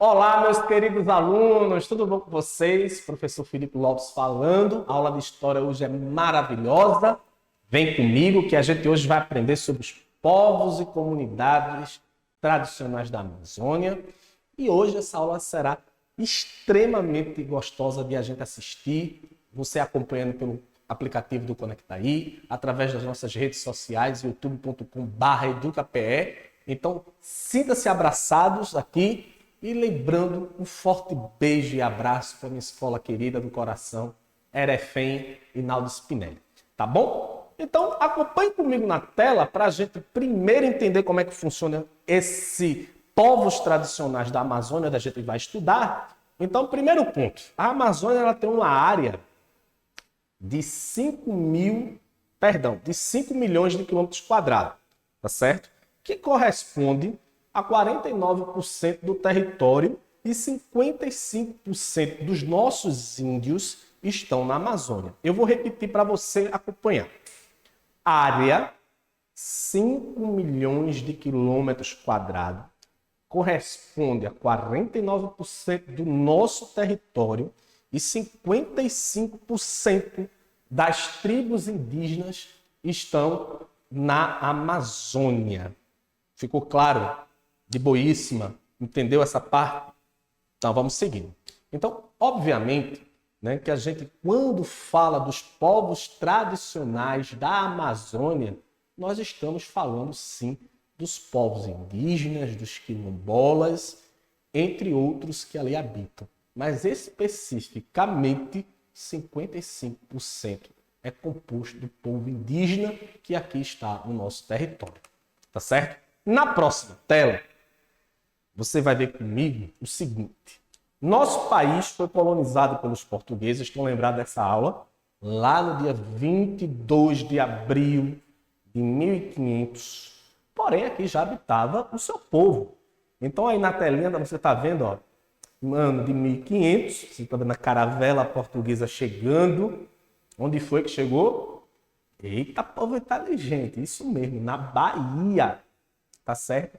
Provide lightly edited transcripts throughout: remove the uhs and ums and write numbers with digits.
Olá, meus queridos alunos, tudo bom com vocês? Professor Felipe Lopes falando. A aula de história hoje é maravilhosa. Vem comigo que a gente hoje vai aprender sobre os povos e comunidades tradicionais da Amazônia. E hoje essa aula será extremamente gostosa de a gente assistir. Você acompanhando pelo aplicativo do Conectaí, através das nossas redes sociais, youtube.com/educape. Então, sinta-se abraçados aqui. E lembrando, um forte beijo e abraço para minha escola querida do coração, Erefém e Naldo Spinelli. Tá bom? Então, acompanhe comigo na tela para a gente primeiro entender como é que funciona esse povos tradicionais da Amazônia, onde a gente vai estudar. Então, primeiro ponto, a Amazônia ela tem uma área de 5 milhões de quilômetros quadrados, tá certo? Que corresponde a 49% do território e 55% dos nossos índios estão na Amazônia. Eu vou repetir para você acompanhar. Área, 5 milhões de quilômetros quadrados, corresponde a 49% do nosso território e 55% das tribos indígenas estão na Amazônia. Ficou claro? De boíssima, entendeu essa parte? Então, vamos seguindo. Então, obviamente, né, que a gente, quando fala dos povos tradicionais da Amazônia, nós estamos falando, sim, dos povos indígenas, dos quilombolas, entre outros que ali habitam. Mas, especificamente, 55% é composto do povo indígena que aqui está no nosso território. Tá certo? Na próxima tela, você vai ver comigo o seguinte. Nosso país foi colonizado pelos portugueses, estão lembrados dessa aula? Lá no dia 22 de abril de 1500. Porém, aqui já habitava o seu povo. Então, aí na telinha você está vendo, ó, no ano de 1500, você está vendo a caravela portuguesa chegando. Onde foi que chegou? Eita, povo inteligente, isso mesmo, na Bahia. Tá certo?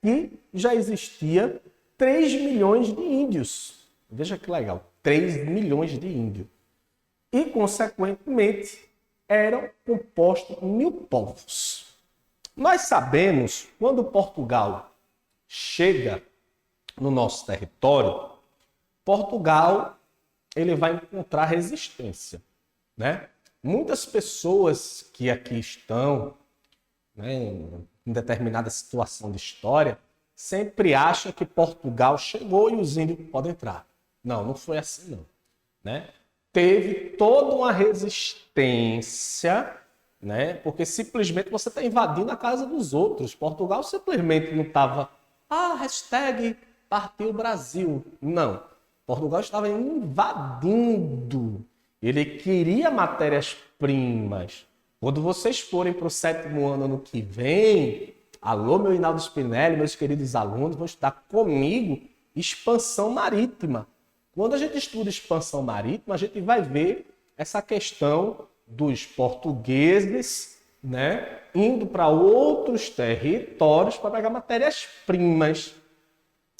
E já existia 3 milhões de índios. Veja que legal, 3 milhões de índios. E, consequentemente, eram compostos 1000 povos. Nós sabemos, quando Portugal chega no nosso território, Portugal ele vai encontrar resistência, né? Muitas pessoas que aqui estão, né, em determinada situação de história, sempre acha que Portugal chegou e os índios podem entrar. Não, não foi assim não, né? Teve toda uma resistência, né? Porque simplesmente você está invadindo a casa dos outros. Portugal simplesmente não estava, hashtag partiu o Brasil. Não, Portugal estava invadindo. Ele queria matérias-primas. Quando vocês forem para o 7º ano que vem, alô, meu Hinaldo Spinelli, meus queridos alunos, vão estudar comigo expansão marítima. Quando a gente estuda expansão marítima, a gente vai ver essa questão dos portugueses, né, indo para outros territórios para pegar matérias-primas.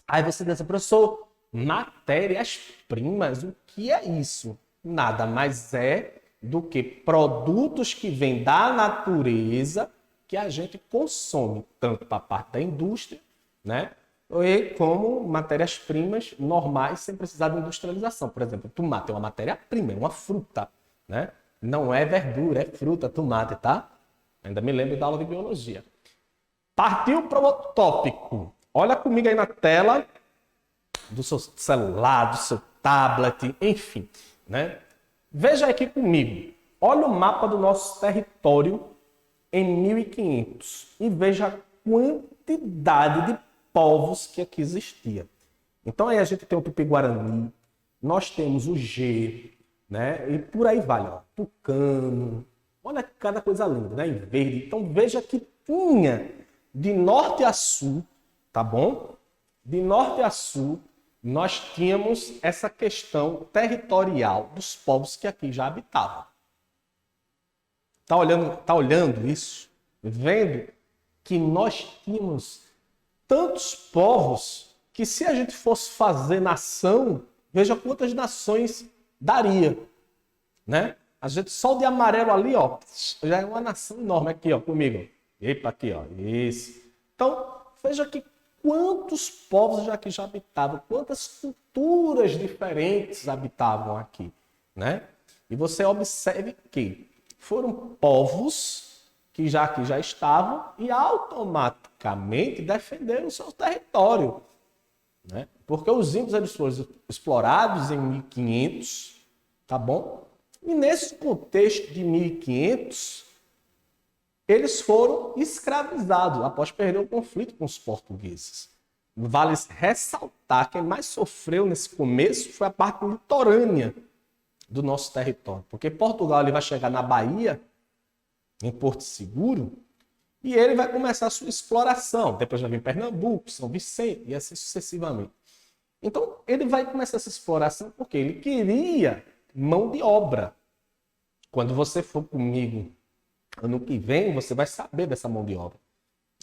Aí você diz assim, professor, matérias-primas, o que é isso? Nada mais é do que produtos que vêm da natureza que a gente consome, tanto para a parte da indústria, né? E como matérias-primas normais sem precisar de industrialização. Por exemplo, tomate é uma matéria-prima, é uma fruta, né? Não é verdura, é fruta, tomate, tá? Ainda me lembro da aula de biologia. Partiu para o outro tópico. Olha comigo aí na tela do seu celular, do seu tablet, enfim, né? Veja aqui comigo. Olha o mapa do nosso território em 1500 e veja a quantidade de povos que aqui existia. Então aí a gente tem o Tupi-Guarani, nós temos o G, né? E por aí vai, ó, Tucano. Olha cada coisa linda, né? Em verde. Então veja que tinha de norte a sul, tá bom? De norte a sul, nós tínhamos essa questão territorial dos povos que aqui já habitavam. Tá olhando isso? Vendo que nós tínhamos tantos povos que se a gente fosse fazer nação, veja quantas nações daria, né? A gente só de amarelo ali, ó, já é uma nação enorme aqui, ó, comigo. Epa, aqui, ó, isso. Então, veja que quantos povos aqui já habitavam, quantas culturas diferentes habitavam aqui, né? E você observe que foram povos que já aqui já estavam e automaticamente defenderam o seu território, né? Porque os índios eles foram explorados em 1500, tá bom? E nesse contexto de 1500, eles foram escravizados após perder o conflito com os portugueses. Vale ressaltar que quem mais sofreu nesse começo foi a parte litorânea do nosso território. Porque Portugal ele vai chegar na Bahia, em Porto Seguro, e ele vai começar a sua exploração. Depois vai vir Pernambuco, São Vicente e assim sucessivamente. Então, ele vai começar essa exploração porque ele queria mão de obra. Quando você for comigo ano que vem, você vai saber dessa mão de obra,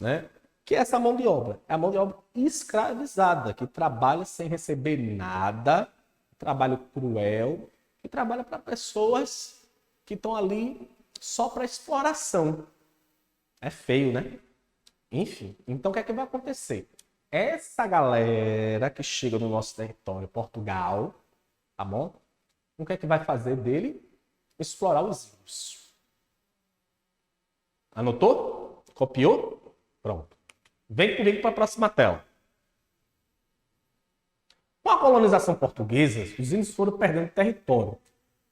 né? Que é essa mão de obra? É a mão de obra escravizada, que trabalha sem receber nada, trabalho cruel, que trabalha para pessoas que estão ali só para exploração. É feio, né? Enfim, então o que é que vai acontecer? Essa galera que chega no nosso território, Portugal, tá bom? O que é que vai fazer dele? Explorar os índios. Anotou? Copiou? Pronto. Vem comigo para a próxima tela. Com a colonização portuguesa, os índios foram perdendo território.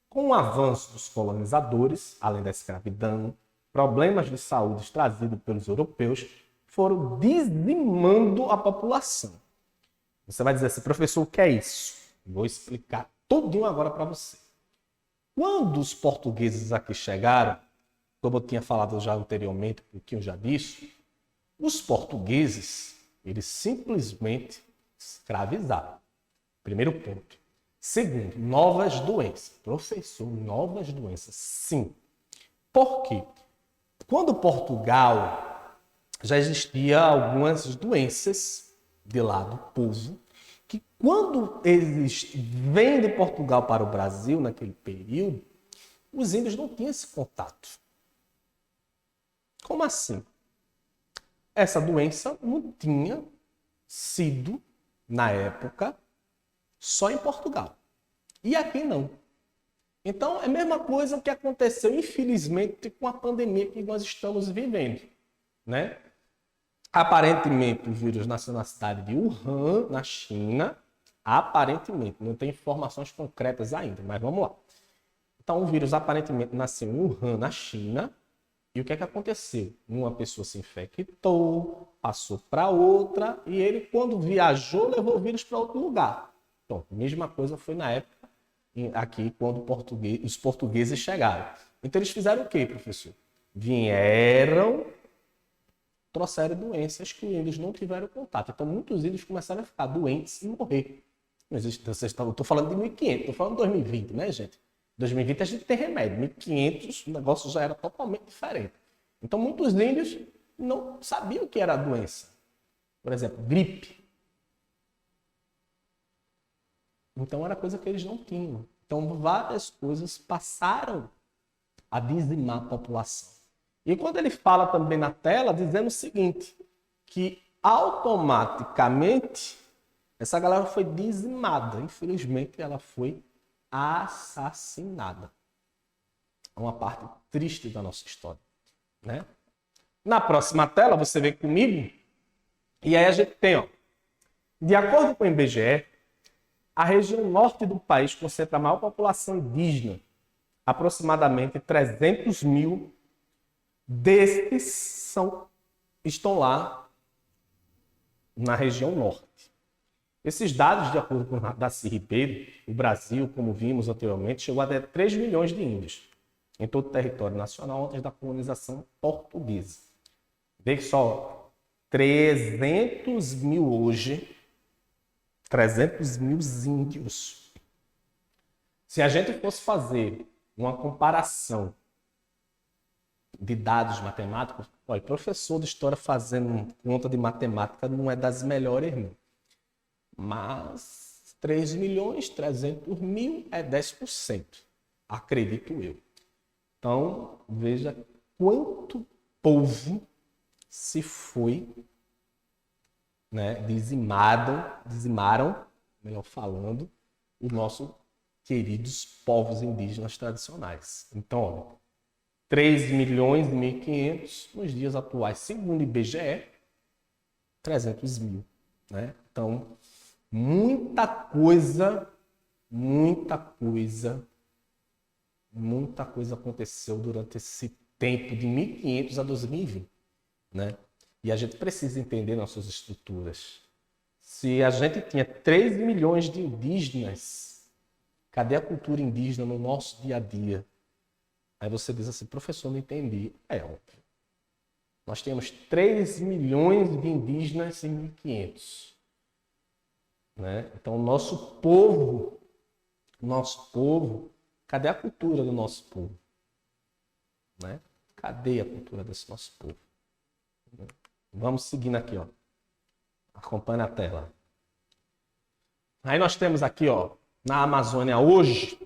Com o avanço dos colonizadores, além da escravidão, problemas de saúde trazidos pelos europeus foram dizimando a população. Você vai dizer assim, professor, o que é isso? Vou explicar tudinho agora para você. Quando os portugueses aqui chegaram, como eu tinha falado já anteriormente, um pouquinho já disso, os portugueses, eles simplesmente escravizaram. Primeiro ponto. Segundo, novas doenças. Professor, novas doenças, sim. Por quê? Quando Portugal, já existia algumas doenças de lá do povo, que quando eles vêm de Portugal para o Brasil, naquele período, os índios não tinham esse contato. Como assim? Essa doença não tinha sido, na época, só em Portugal. E aqui não. Então, é a mesma coisa que aconteceu, infelizmente, com a pandemia que nós estamos vivendo, né? Aparentemente, o vírus nasceu na cidade de Wuhan, na China. Aparentemente, não tem informações concretas ainda, mas vamos lá. Então, o vírus aparentemente nasceu em Wuhan, na China. E o que é que aconteceu? Uma pessoa se infectou, passou para outra, e ele, quando viajou, levou o vírus para outro lugar. Então, a mesma coisa foi na época, aqui, quando os portugueses chegaram. Então, eles fizeram o quê, professor? Vieram, trouxeram doenças que eles não tiveram contato. Então, muitos deles começaram a ficar doentes e morrer. Eu estou falando de 1500, estou falando de 2020, né, gente? 2020 a gente tem remédio, 1500 o negócio já era totalmente diferente. Então muitos índios não sabiam o que era a doença. Por exemplo, gripe. Então era coisa que eles não tinham. Então várias coisas passaram a dizimar a população. E quando ele fala também na tela, dizendo o seguinte, que automaticamente essa galera foi dizimada. Infelizmente ela foi assassinada. É uma parte triste da nossa história, né? Na próxima tela, você vem comigo, e aí a gente tem, ó, de acordo com o IBGE, a região norte do país concentra a maior população indígena, aproximadamente 300 mil destes estão lá na região norte. Esses dados, de acordo com Darcy Ribeiro, o Brasil, como vimos anteriormente, chegou a ter 3 milhões de índios em todo o território nacional antes da colonização portuguesa. Veja só, 300 mil hoje, 300 mil índios. Se a gente fosse fazer uma comparação de dados matemáticos, olha, professor de história fazendo conta de matemática não é das melhores, não. Mas 3.300.000 é 10%, acredito eu. Então, veja quanto povo se foi, né, dizimaram, melhor falando, os nossos queridos povos indígenas tradicionais. Então, olha, 3.100.500 nos dias atuais, segundo o IBGE, 300.000, né? Então, muita coisa aconteceu durante esse tempo de 1500 a 2020, né? E a gente precisa entender nossas estruturas. Se a gente tinha 3 milhões de indígenas, cadê a cultura indígena no nosso dia a dia? Aí você diz assim, professor, não entendi. É óbvio. Nós temos 3 milhões de indígenas em 1500. Né? Então, nosso povo, cadê a cultura do nosso povo? Né? Cadê a cultura desse nosso povo? Vamos seguindo aqui, ó. Acompanhe na tela. Aí nós temos aqui, ó, na Amazônia hoje,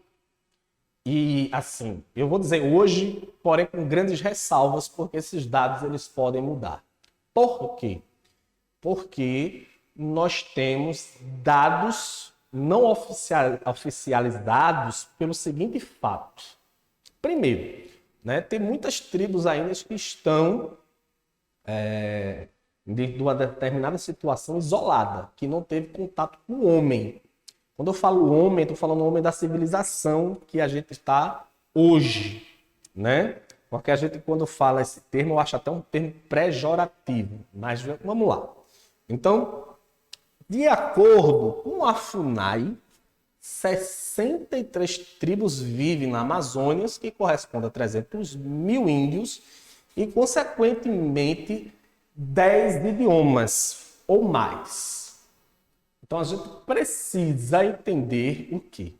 e assim, eu vou dizer hoje, porém com grandes ressalvas, porque esses dados eles podem mudar. Por quê? Porque nós temos dados não oficializados pelo seguinte fato. Primeiro, né, tem muitas tribos ainda que estão de uma determinada situação isolada, que não teve contato com o homem. Quando eu falo homem, estou falando homem da civilização que a gente está hoje, né? Porque a gente, quando fala esse termo, eu acho até um termo pejorativo. Mas vamos lá. Então, de acordo com a FUNAI, 63 tribos vivem na Amazônia, que corresponde a 300.000 índios, e, consequentemente, 10 idiomas ou mais. Então, a gente precisa entender o quê?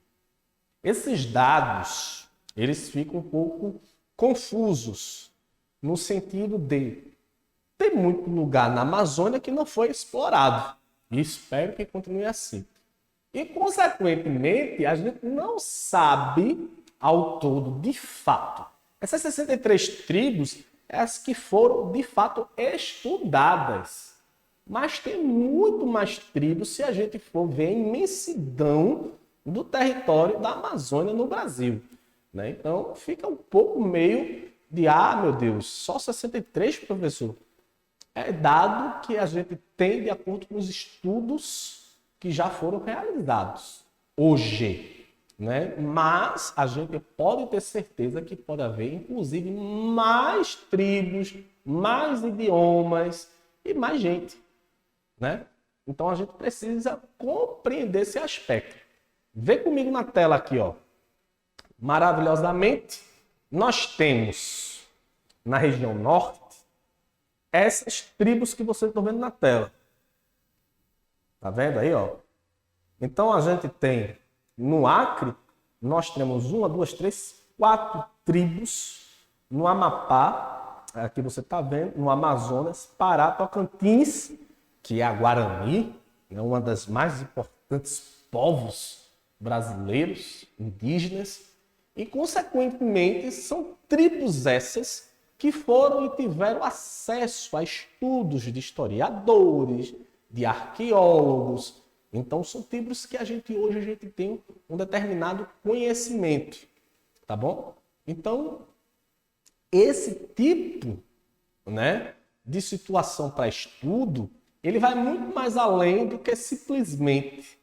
Esses dados, eles ficam um pouco confusos, no sentido de tem muito lugar na Amazônia que não foi explorado. E espero que continue assim. E, consequentemente, a gente não sabe ao todo, de fato. Essas 63 tribos, as que foram, de fato, estudadas. Mas tem muito mais tribos se a gente for ver a imensidão do território da Amazônia no Brasil. Né? Então, fica um pouco meio de, meu Deus, só 63, professor? É dado que a gente tem de acordo com os estudos que já foram realizados hoje. Né? Mas a gente pode ter certeza que pode haver, inclusive, mais tribos, mais idiomas e mais gente. Né? Então a gente precisa compreender esse aspecto. Vê comigo na tela aqui, ó. Maravilhosamente, nós temos na região norte essas tribos que vocês estão vendo na tela. Tá vendo aí, ó? Então a gente tem no Acre, nós temos 1, 2, 3, 4 tribos. No Amapá, aqui você está vendo, no Amazonas, Pará, Tocantins, que é a Guarani, né, uma das mais importantes povos brasileiros, indígenas, e, consequentemente, são tribos essas que foram e tiveram acesso a estudos de historiadores, de arqueólogos. Então, são tribos que hoje a gente tem um determinado conhecimento, tá bom? Então, esse tipo, né, de situação para estudo, ele vai muito mais além do que simplesmente,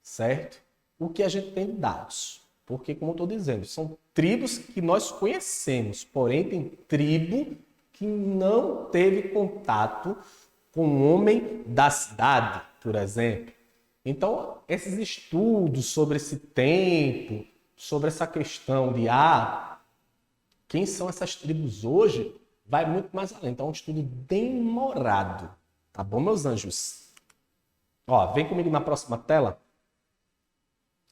certo? O que a gente tem de dados. Porque, como eu estou dizendo, são tribos que nós conhecemos, porém tem tribo que não teve contato com o homem da cidade, por exemplo. Então, esses estudos sobre esse tempo, sobre essa questão de quem são essas tribos hoje, vai muito mais além. Então, é um estudo demorado. Tá bom, meus anjos? Ó, vem comigo na próxima tela.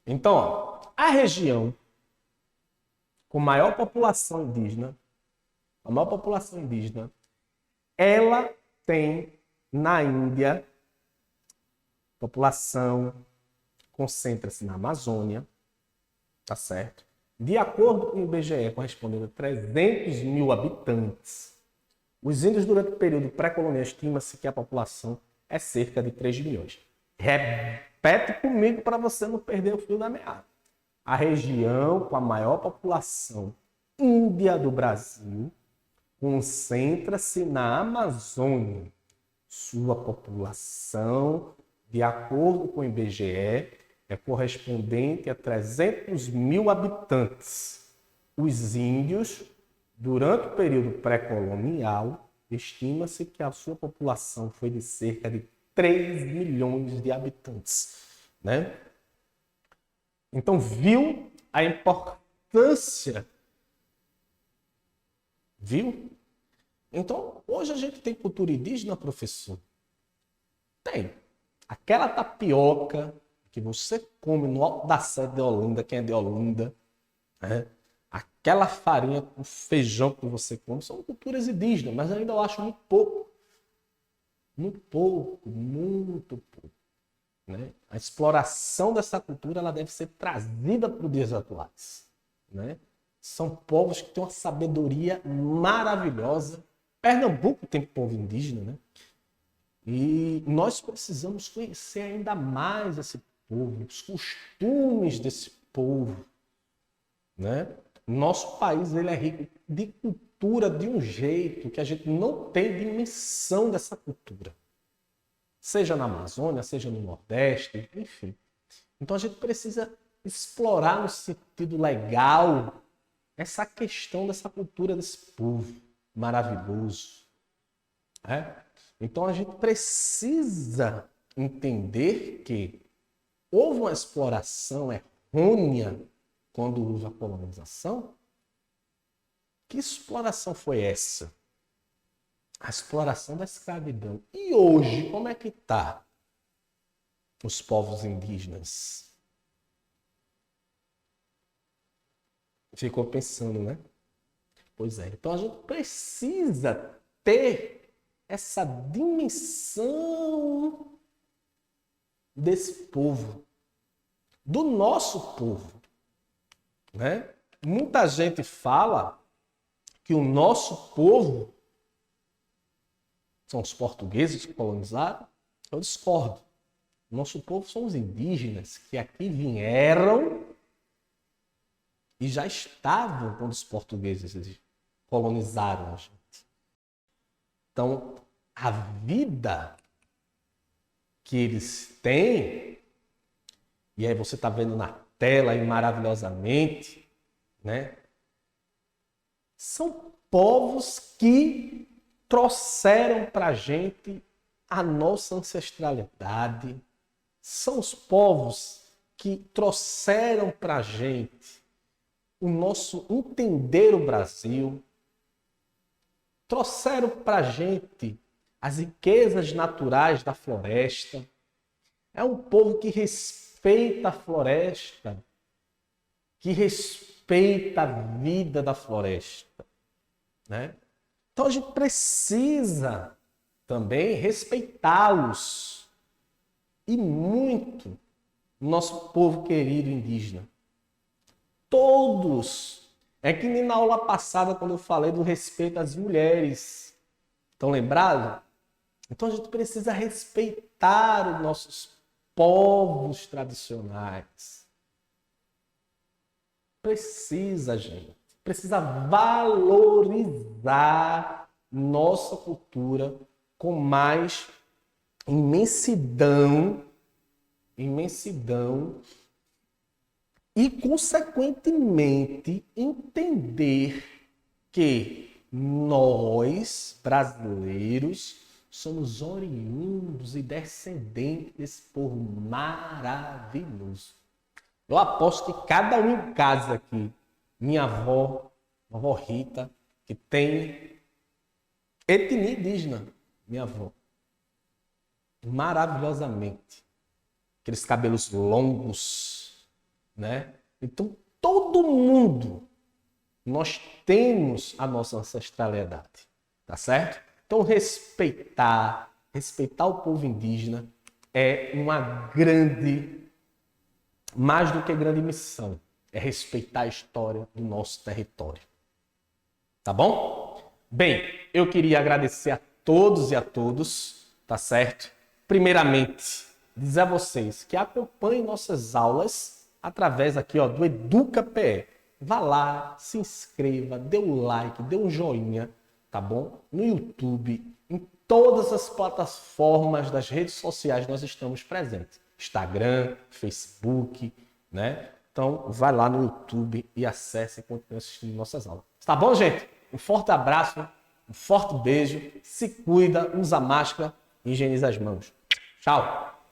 Então, ó, a região com maior população indígena, ela tem na Índia, população concentra-se na Amazônia, tá certo? De acordo com o IBGE, correspondendo a 300 mil habitantes, os índios, durante o período pré-colonial, estima-se que a população é cerca de 3 milhões. Repete comigo para você não perder o fio da meada. A região com a maior população índia do Brasil concentra-se na Amazônia. Sua população, de acordo com o IBGE, é correspondente a 300 mil habitantes. Os índios, durante o período pré-colonial, estima-se que a sua população foi de cerca de 3 milhões de habitantes, né? Então, viu a importância? Viu? Então, hoje a gente tem cultura indígena, professor? Tem. Aquela tapioca que você come no Alto da Sé de Olinda, quem é de Olinda, né? Aquela farinha com feijão que você come, são culturas indígenas, mas ainda eu acho muito pouco. Muito pouco, muito pouco. Né? A exploração dessa cultura ela deve ser trazida para os dias atuais. Né? São povos que têm uma sabedoria maravilhosa. Pernambuco tem povo indígena, né? E nós precisamos conhecer ainda mais esse povo, os costumes desse povo. Né? Nosso país ele é rico de cultura de um jeito que a gente não tem dimensão dessa cultura. Seja na Amazônia, seja no Nordeste, enfim. Então a gente precisa explorar no sentido legal essa questão dessa cultura desse povo maravilhoso. Né? Então a gente precisa entender que houve uma exploração errônea quando houve a colonização. Que exploração foi essa? A exploração da escravidão. E hoje, como é que está os povos indígenas? Ficou pensando, né? Pois é. Então a gente precisa ter essa dimensão desse povo, do nosso povo, né? Muita gente fala que o nosso povo são os portugueses que colonizaram. Eu discordo. O nosso povo são os indígenas que aqui vieram e já estavam quando os portugueses colonizaram a gente. Então, a vida que eles têm, e aí você está vendo na tela aí maravilhosamente, né? São povos que trouxeram para a gente a nossa ancestralidade. São os povos que trouxeram para a gente o nosso entender o Brasil. Trouxeram para a gente as riquezas naturais da floresta. É um povo que respeita a floresta, que respeita a vida da floresta, né? Então a gente precisa também respeitá-los e muito nosso povo querido indígena. Todos. É que nem na aula passada quando eu falei do respeito às mulheres. Estão lembrados? Então a gente precisa respeitar os nossos povos tradicionais. Precisa, gente. Precisa valorizar nossa cultura com mais imensidão e, consequentemente, entender que nós, brasileiros, somos oriundos e descendentes desse povo maravilhoso. Eu aposto que cada um em casa aqui, minha avó, a avó Rita, que tem etnia indígena, minha avó, maravilhosamente. Aqueles cabelos longos, né? Então, todo mundo, nós temos a nossa ancestralidade, tá certo? Então, respeitar o povo indígena é uma grande, mais do que grande missão, é respeitar a história do nosso território. Tá bom? Bem, eu queria agradecer a todos e a todos, tá certo? Primeiramente, dizer a vocês que acompanhem nossas aulas através aqui, ó, do EducaPE. Vá lá, se inscreva, dê um like, dê um joinha, tá bom? No YouTube, em todas as plataformas das redes sociais nós estamos presentes. Instagram, Facebook, né? Então, vai lá no YouTube e acesse e continue assistindo nossas aulas. Tá bom, gente? Um forte abraço, um forte beijo, se cuida, usa máscara e higieniza as mãos. Tchau!